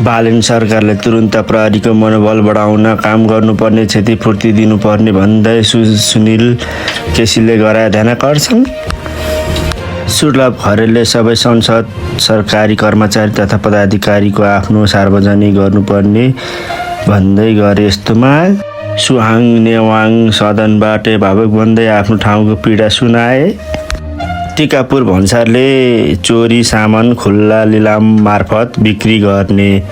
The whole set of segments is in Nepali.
बालेन सरकारले तुरुन्त प्रहरीको मनोबल बढाउन काम गर्नुपर्ने, क्षतिपूर्ति दिनुपर्ने भन्दै सुनिल केसीले गराए ध्यानाकर्षण। सुर्लभ खरेलले सबै संसद, सरकारी कर्मचारी तथा पदाधिकारीको आफ्नो सार्वजनिक गर्नुपर्ने भन्दै गरे यस्तो माग। सुहाङ नेवाङ सदनबाटै भावुक बन्दै आफ्नो ठाउँको पीडा सुनाए। टिकापुर भन्सारले चोरी सामान खुल्ला लिलाम मार्फत बिक्री गर्ने।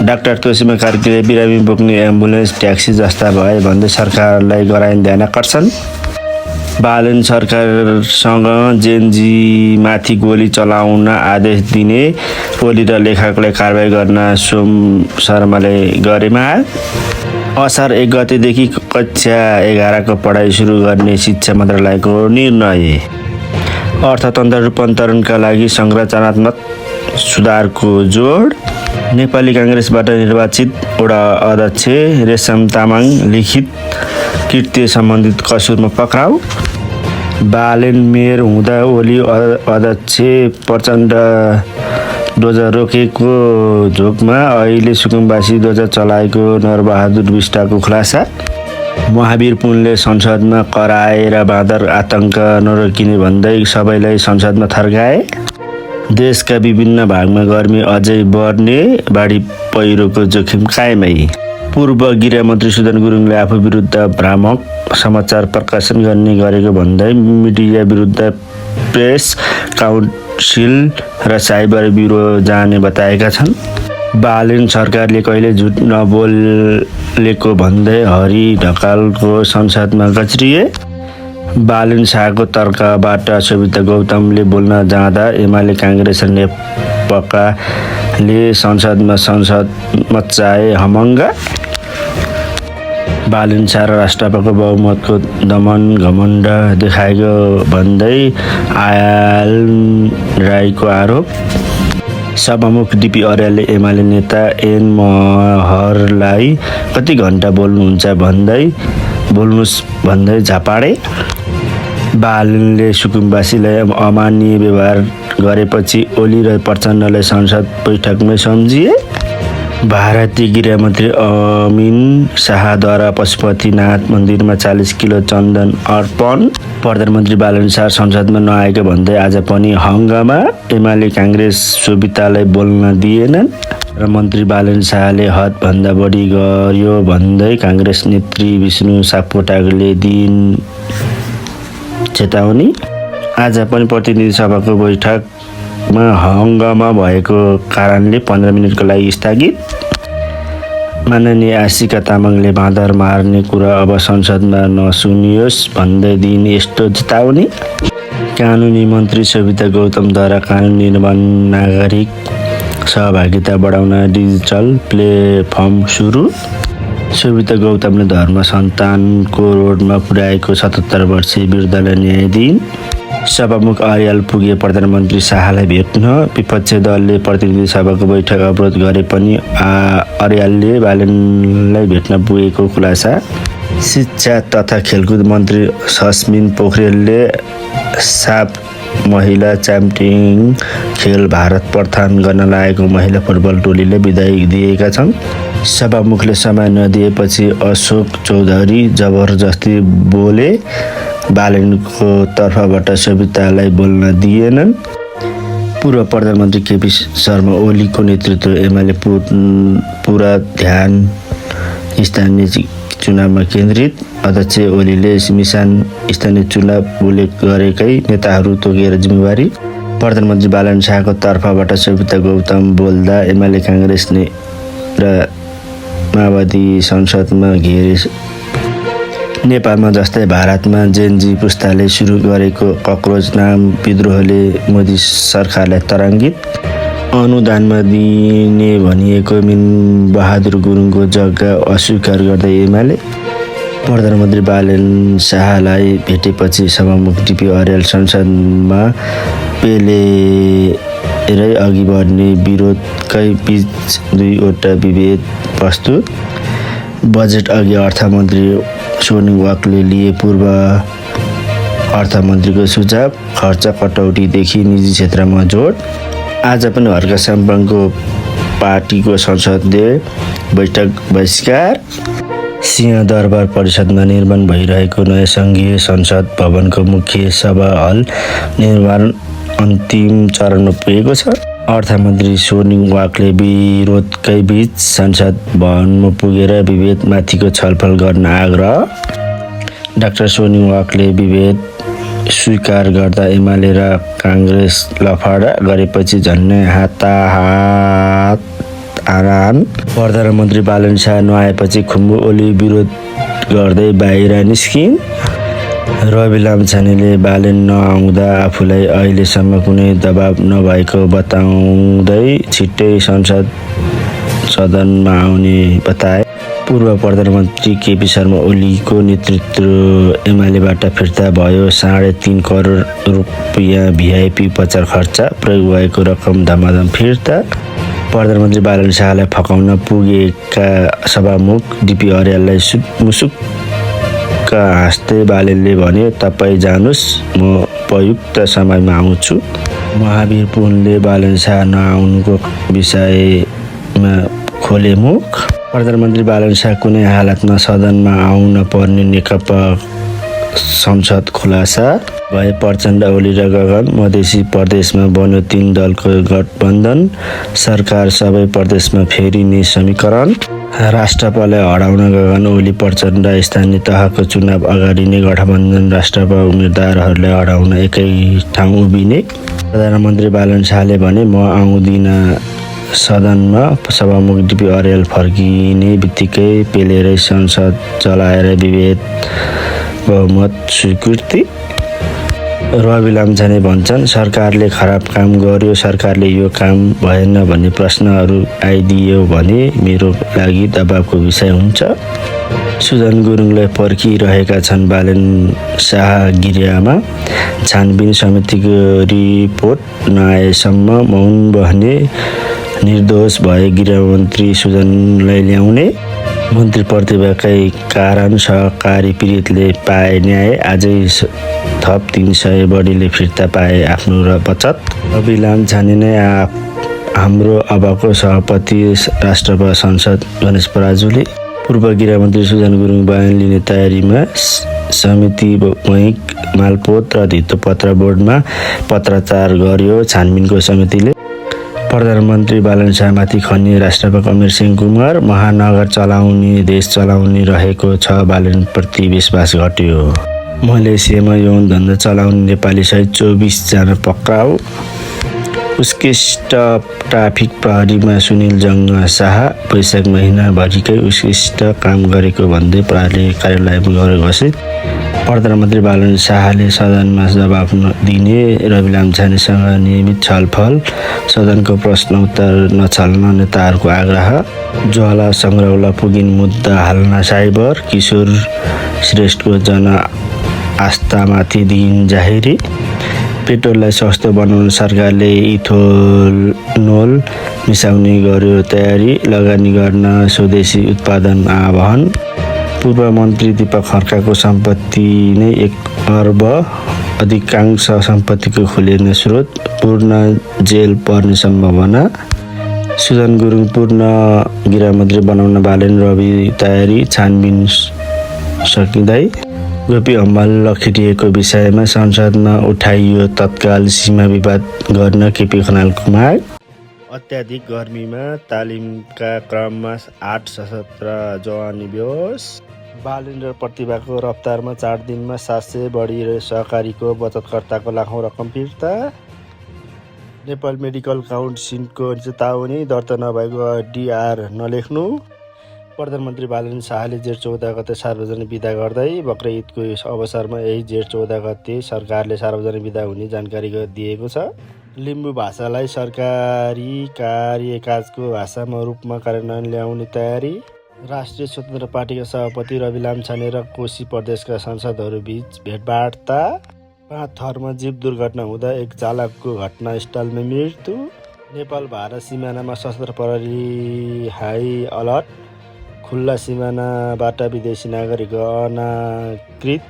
डाक्टर तोसीमा कार्कीले बिरामी बोक्ने एम्बुलेन्स, ट्याक्सी जस्ता भए भन्दै सरकारलाई गराइन् ध्यानाकर्षण। बालेन सरकारसँग जेनजीमाथि गोली चलाउन आदेश दिने ओली र लेखकलाई कारबाही गर्न सोम शर्माले गरे माग। असार 1 गतेदेखि कक्षा 11को पढाइ सुरु गर्ने शिक्षा मन्त्रालयको निर्णय। अर्थतन्त्र रूपान्तरणका लागि संरचनात्मक सुधारको जोड। नेपाली काङ्ग्रेसबाट निर्वाचित वडा अध्यक्ष रेशम तामाङ लिखित कृत्य सम्बन्धित कसुरमा पक्राउ। बालेन मेयर हुँदा ओली अध्यक्ष प्रचण्ड ध्वजा रोकेको झोकमा अहिले सुकुम्बासी ध्वजा चलाएको नरबहादुर बिष्टको खुलासा। महावीर पुनले संसदमा कराएर बाँदर आतंक नरोकिने भन्दै सबैलाई संसदमा थर्काए। देशका विभिन्न भागमा गर्मी अझै बढ्ने, बाढी पहिरोको जोखिम कायमै। पूर्व गृहमन्त्री सुदन गुरुङले आफू विरुद्ध भ्रामक समाचार प्रकाशन गर्ने गरेको भन्दै मिडिया विरुद्ध प्रेस काउन्सिल र साइबर ब्युरो जाने बताएका छन्। बालेन सरकारले कहिले झुट नबोलेको भन्दै हरि ढकालको संसदमा गच्रिए। बालेन शाहको तर्कबाट सुविता गौतमले बोल्न जाँदा एमाले, काङ्ग्रेस र नेकपाले संसद मचाए हमङ्गा। बालेन शाह र राष्ट्रपतिको बहुमतको दमन घमण्ड देखाएको भन्दै आयल राईको आरोप। सभामुख डीपी अर्यालले एमाले नेता एन महरलाई कति घण्टा बोल्नुहोस् भन्दै झापाडे। बालेनले सुकुम्बासीलाई अमान्य व्यवहार गरेपछि ओली र प्रचण्डलाई संसद बैठकमै सम्झिए। भारतीय गृहमन्त्री अमिन शाहद्वारा पशुपतिनाथ मन्दिरमा 40 किलो चन्दन अर्पण। प्रधानमन्त्री बालेन शाह संसदमा नआएको भन्दै आज पनि हङ्गामा। एमाले, काङ्ग्रेस सोभितालाई बोल्न दिएनन् र मन्त्री बालेन शाहले हदभन्दा बढी गर्यो भन्दै काङ्ग्रेस नेत्री विष्णु सापकोटाले दिइन् चेतावनी। आज पनि प्रतिनिधि सभाको बैठकमा हङ्गामा भएको कारणले 15 मिनेटको लागि स्थगित। माननीय आशिका तामाङले बाँदर मार्ने कुरा अब संसदमा नसुनियोस् भन्दै दिइन् यस्तो चेतावनी। कानुनी मन्त्री सविता गौतमद्वारा कानुन निर्माण, नागरिक सहभागिता बढाउन डिजिटल प्लेटफर्म सुरु। सविता गौतमले धर्म सन्तानको रोडमा पुर्याएको 77 वर्षीय वृद्धलाई न्याय दिइन्। सभामुख अर्याल पुगे प्रधानमन्त्री शाहलाई भेट्न। विपक्षी दलले प्रतिनिधि सभाको बैठक अवरोध गरे पनि अर्यालले बालेनलाई भेट्न पुगेको खुलासा। शिक्षा तथा खेलकुद मन्त्री सस्मिन पोखरेलले साफ महिला च्याम्पियन खेल भारत प्रस्थान गर्न लागेको महिला फुटबल टोलीले बिदाई दिएका छन्। सभामुखले समय नदिएपछि अशोक चौधरी जबरजस्ती बोले। बालेनको तर्फबाट सवितालाई बोल्न दिएनन्। पूर्व प्रधानमन्त्री केपी शर्मा ओलीको नेतृत्व एमाले पुरा ध्यान स्थानीय चुनावमा केन्द्रित। अध्यक्ष ओलीले मिसान स्थानीय चुनाव उल्लेख गरेकै नेताहरू तोकेर जिम्मेवारी। प्रधानमन्त्री बालेन शाहको तर्फबाट सविता गौतम बोल्दा एमाले, काङ्ग्रेस र माओवादी संसदमा घेरे। नेपालमा जस्तै भारतमा जेनजी पुस्ताले सुरु गरेको कक्रोच नाम विद्रोहले मोदी सरकारलाई तरङ्गित। अनुदानमा दिने भनिएको मिन बहादुर गुरुङको जग्गा अस्वीकार गर्दै एमाले। प्रधानमन्त्री बालेन शाहलाई भेटेपछि सभामुख डीपी अर्याल संसदमा पेलेरै अघि बढ्ने विरोधकै बीच 2वटा विभेद प्रस्तुत। बजेट अघि अर्थमन्त्री सोनिङ वाकले लिए पूर्व अर्थमन्त्रीको सुझाव। खर्च कटौतीदेखि निजी क्षेत्रमा जोड। आज पनि हर्का साम्पाङको पार्टीको संसदीय बैठक बहिष्कार। सिंहदरबार परिषदमा निर्माण भइरहेको नयाँ सङ्घीय संसद भवनको मुख्य सभा हल निर्माण अन्तिम चरणमा पुगेको छ। अर्थमन्त्री सोनिङ वाकले विरोधकै बीच संसद भवनमा पुगेर विभेदमाथिको छलफल गर्न आग्रह। डाक्टर सोनिङ वाकले विभेद स्वीकार गर्दा एमाले र काङ्ग्रेस लफाडा गरेपछि झन्नै हाताहात आराम। प्रधानमन्त्री बालन शाह नआएपछि खुम्बु ओली विरोध गर्दै बाहिर निस्किन्। रवि लामिछानेले बालेन नआउँदा आफूलाई अहिलेसम्म कुनै दबाब नभएको बताउँदै छिट्टै संसद सदनमा आउने बताए। पूर्व प्रधानमन्त्री केपी शर्मा ओलीको नेतृत्व एमालेबाट फिर्ता भयो। 3.5 करोड रुपियाँ भिआइपी उपचार खर्च प्रयोग भएको रकम धमाधम फिर्ता। प्रधानमन्त्री बालन शाहलाई फकाउन पुगेका सभामुख डिपी अर्याललाई मुसुक्क हाँस्दै बालेनले भने, तपाईँ जानुस्, म उपयुक्त समयमा आउँछु। महावीर पुनले बालन शाह नआउनुको विषयमा खोले मुख। प्रधानमन्त्री बालन शाह कुनै हालतमा सदनमा आउन पर्ने नेकपा संसद खुलासा भए। प्रचण्ड, ओली र गगन मधेसी प्रदेशमा बन्यो 3 दलको गठबन्धन। सरकार सबै प्रदेशमा फेरिने समीकरण। राष्ट्रपालाई हराउन गगन, ओली, प्रचण्ड स्थानीय तहको चुनाव अगाडि नै गठबन्धन राष्ट्रपा उम्मेद्वारहरूलाई हराउन एकै ठाउँ उभिने। प्रधानमन्त्री बालन शाहले भने, म आउँदिन सदनमा। सभामुख डिपी अर्याल फर्किने बित्तिकै पेलेरै संसद चलाएर विभेद बहुमत स्वीकृति। रवि लामिछाने भन्छन्, सरकारले खराब काम गर्यो, सरकारले यो काम भएन भन्ने प्रश्नहरू आइदियो भने मेरो लागि दबावको विषय हुन्छ। सुजन गुरुङलाई पर्खिरहेका छन् बालेन शाह गिरियामा। छानबिन समितिको रिपोर्ट नआएसम्म मौन बस्ने, निर्दोष भए गृहमन्त्री सुजनलाई ल्याउने। मन्त्री प्रतिभाकै कारण सहकारी पीडितले पाए न्याय। आजै थप 300 बढीले फिर्ता पाए आफ्नो र बचत। रवि लामिछाने नै हाम्रो अबको सभापति राष्ट्रपा संसद गणेश पराजुली। पूर्व गृहमन्त्री सुजन गुरुङ बयान लिने तयारीमा। समिति बैङ्क, मालपोत र धितोपत्र बोर्डमा पत्राचार गर्यो छानबिनको समितिले। प्रधानमन्त्री बालन शाहमाथि खनिए राष्ट्रपति अमरसिंह कुमार। महानगर चलाउने, देश चलाउने रहेको छ, बालेनप्रति विश्वास घट्यो। मलेसियामा यौन धन्दा चलाउने नेपाली सहित 24 जना पक्राउ। उत्कृष्ट ट्राफिक प्रहरीमा सुनिल जङ्ग शाह वैशाख महिनाभरिकै उत्कृष्ट काम गरेको भन्दै प्रहरी कार्यालय घोषित। प्रधानमन्त्री बालन शाहले सदनमा जवाफ दिने, रवि लामिछानेसँग नियमित छलफल। सदनको प्रश्न उत्तर नचल्न नेताहरूको आग्रह। ज्वाला सङ्ग्रौला पुगिन मुद्दा हाल्न साइबर। किशोर श्रेष्ठको जन आस्थामाथि दिइन् जाहेरी। पेट्रोललाई सस्तो बनाउन सरकारले इथोनोल मिसाउने गर्यो तयारी। लगानी गर्न स्वदेशी उत्पादन आह्वान। पूर्व मन्त्री दीपक खड्काको सम्पत्ति नै 1 अर्ब। अधिकांश सम्पत्तिको खुलेन स्रोत। पूर्ण जेल पर्ने सम्भावना। सुजन गुरुङ पूर्ण गृहमन्त्री बनाउन बालेन रवि तयारी। छानबिन सकिँदै। गोपी हम्बाल लखेटिएको विषयमा संसदमा उठाइयो तत्काल सीमा विवाद गर्न केपी खनालको माग। अत्याधिक गर्मीमा तालिमका क्रममा 8 सशस्त्र जवानी बेहोस। बालेन र प्रतिभाको रफ्तारमा 4 दिनमा 700 बढी सहकारीको बचतकर्ताको लाखौँ रकम फिर्ता। नेपाल मेडिकल काउन्सिलको चेतावनी, दर्ता नभएको डिआर नलेख्नु। प्रधानमन्त्री बालन शाहले जेठ 14 गते सार्वजनिक बिदा गर्दै बक्र ईदको अवसरमा यही जेठ 14 गते सरकारले सार्वजनिक बिदा हुने जानकारी दिएको छ। लिम्बू भाषालाई सरकारी कार्यकाजको भाषामा रूपमा कार्यान्वयन ल्याउने तयारी। राष्ट्रिय स्वतन्त्र पार्टीका सभापति रवि लामिछाने र कोशी प्रदेशका सांसदहरूबीच भेटवार्ता। 5 थरमा जीप दुर्घटना हुँदा 1 चालकको घटनास्थलमै मृत्यु। नेपाल भारत सिमानामा सशस्त्र प्रहरी हाई अलर्ट। खुल्ला सिमानाबाट विदेशी नागरिक अनाकृत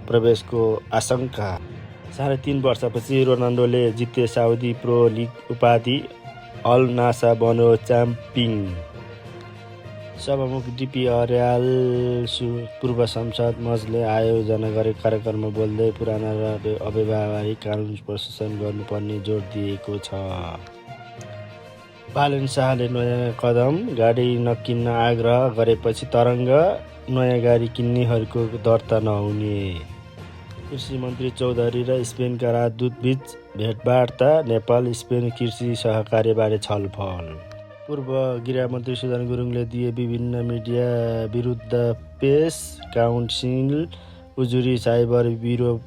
प्रवेशको आशंका। 3.5 वर्षपछि रोनाल्डोले जिते साउदी प्रो लिग उपाधि। अल नासा बन्यो च्याम्पिङ। सभामुख डिपी अर्याल पूर्व संसद मजले आयोजना गरेको कार्यक्रममा बोल्दै पुराना र अव्यावहारिक कानुन प्रशासन गर्नुपर्ने जोड दिएको छ। बालन शाहले नयाँ कदम, गाडी नकिन्न आग्रह गरेपछि तरङ्ग, नयाँ गाडी किन्नेहरूको दर्ता नहुने। कृषि मन्त्री चौधरी र स्पेनका राजदूतबीच भेटवार्ता, नेपाल स्पेन कृषि सहकार्यबारे छलफल। पूर्व गृहमन्त्री सुदन गुरुङले दिए विभिन्न मिडिया विरुद्ध प्रेस काउन्सिल उजुरी। साइबर ब्युरो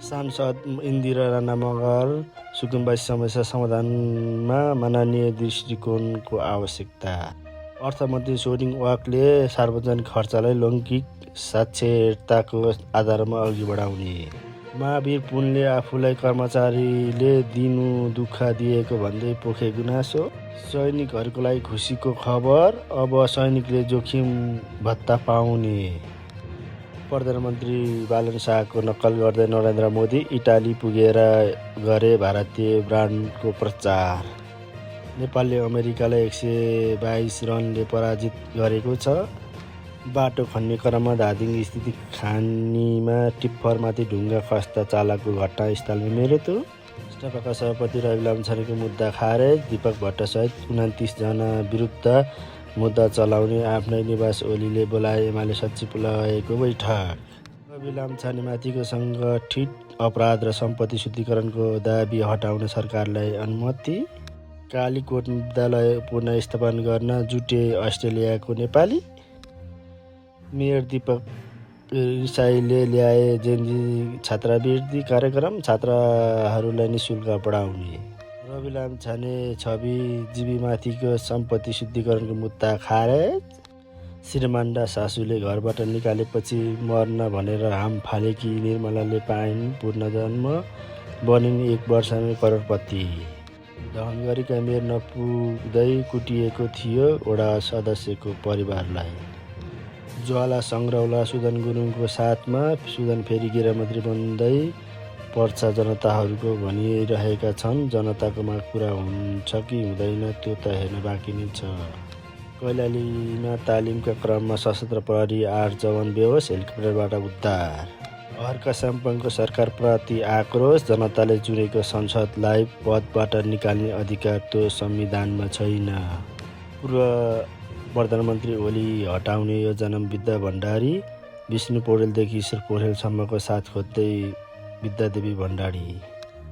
सांसद इन्दिरा राणा मगर सुकुम्बासी समस्या समाधानमा मानवीय दृष्टिकोणको आवश्यकता। अर्थमन्त्री सोनिङ वाकले सार्वजनिक खर्चलाई लैङ्गिक साक्षरताको आधारमा अघि बढाउने। महावीर पुनले आफूलाई कर्मचारीले दिनु दुःख दिएको भन्दै पोखे गुनासो। सैनिकहरूको लागि खुसीको खबर, अब सैनिकले जोखिम भत्ता पाउने। प्रधानमन्त्री बालन शाहको नक्कल गर्दै नरेन्द्र मोदी इटाली पुगेर गरे भारतीय ब्रान्डको प्रचार। नेपालले अमेरिकालाई 122 रनले पराजित गरेको छ। बाटो खन्ने क्रममा धादिङ स्थित खानीमा टिप्परमाथि ढुङ्गा खस्दा चालकको घटनास्थलमा मृत्यु। सभाका सभापति रवि लामिछानेको मुद्दा खारेज। दीपक भट्टसहित 29 जना विरुद्ध मुद्दा चलाउने आफ्नै निवास ओलीले बोलाए एमाले सचिवालयको बैठक। रवि लामिछानेमाथिको सङ्गठित अपराध र सम्पत्ति शुद्धिकरणको दाबी हटाउन सरकारलाई अनुमति। कालीकोट विद्यालय पुनर्स्थापन गर्न जुटे अस्ट्रेलियाको नेपाली। मेयर दीपक रिसाईले ल्याए जेनजी छात्रवृत्ति कार्यक्रम, छात्राहरूलाई निःशुल्क पढाउने। रवि लामिछाने छवि जीवीमाथिको सम्पत्ति शुद्धिकरणको मुद्दा खारेज। श्रीमान्डा सासूले घरबाट निकालेपछि मर्न भनेर हाम फालेकी निर्मलाले पाइन् पुनर्जन्म, बनिन् 1 वर्षमै करोडपति। धनगढीका मेयर नपुग्दै कुटिएको थियो वडा सदस्यको परिवारलाई। ज्वाला सङ्ग्रौला सुदन गुरुङको साथमा सुदन फेरि गृहमन्त्री बन्दै पर्छ जनताहरूको भनिरहेका छन्। जनताको माग पुरा हुन्छ कि हुँदैन त्यो त हेर्न बाँकी नै छ। कैलालीमा तालिमका क्रममा सशस्त्र प्रहरी 8 जवान बेहोस, हेलिकप्टरबाट उद्धार। हर्क साम्पाङको सरकारप्रति आक्रोश, जनताले चुनेको संसदलाई पदबाट निकाल्ने अधिकार त्यो संविधानमा छैन। पूर्व प्रधानमन्त्री ओली हटाउने योजना विद्या भण्डारी। विष्णु पौडेलदेखि ईश्वर पौडेलसम्मको साथ खोज्दै विद्यादेवी भण्डारी।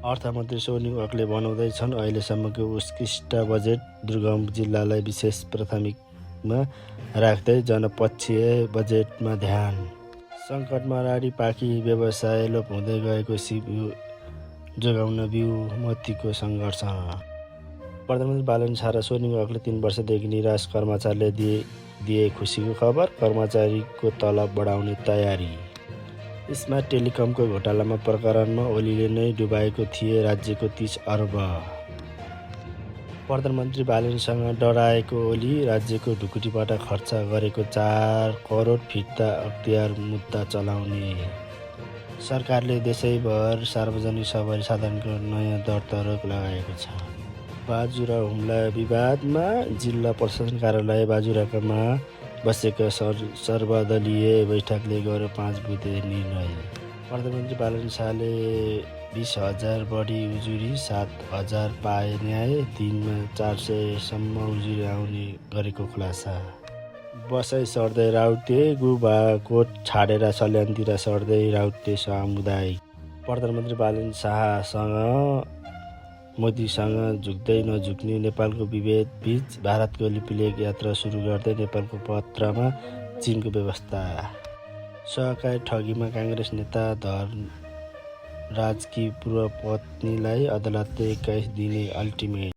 अर्थमन्त्री सोनिङ वाकले बनाउँदैछन् अहिलेसम्मको उत्कृष्ट बजेट, दुर्गम जिल्लालाई विशेष प्राथमिकमा राख्दै जनपक्षीय बजेटमा ध्यान। सङ्कटमा राडी पाकी व्यवसाय लोप हुँदै गएको सिप जोगाउन बहुमतीको सङ्घर्ष। प्रधानमन्त्री बालन शाह र सोनिङ वाकले 3 वर्षदेखि निराश कर्मचारीले दिए खुसीको खबर, कर्मचारीको तलब बढाउने तयारी। स्मार्ट टेलिकमको घोटालामा प्रकरणमा ओलीले नै डुबाएको थिए राज्यको 30 अर्ब। प्रधानमन्त्री बालनसँग डराएको ओली, राज्यको ढुकुटीबाट खर्च गरेको 4 करोड फिर्ता अख्तियार मुद्दा चलाउने। सरकारले देशैभर सार्वजनिक सवारी साधनको नयाँ दर रोक लगाएको छ। बाजुरा हुम्ला विवादमा जिल्ला प्रशासन कार्यालय बाजुरामा बसेको सर्वदलीय बैठकले गर्यो 5 बुँदे निर्णय। प्रधानमन्त्री बालन शाहले 20,000 बढी उजुरी, 7,000 पाए न्याय, दिनमा 400 सम्म उजुरी आउने गरेको खुलासा। बसाइ सर्दै राउटे, गुबाकोट छाडेर सल्यानतिर सर्दै राउटे सामुदायिक। प्रधानमन्त्री बालन शाहसँग मोदीसँग झुक्दै नझुक्ने नेपालको विभेद बीच भारतको लिपिलेख यात्रा सुरु गर्दै नेपालको पत्रमा चीनको व्यवस्था। सहकारी ठगीमा काङ्ग्रेस नेता धनराजकी पूर्व पत्नीलाई अदालतले 21 दिने अल्टिमेट।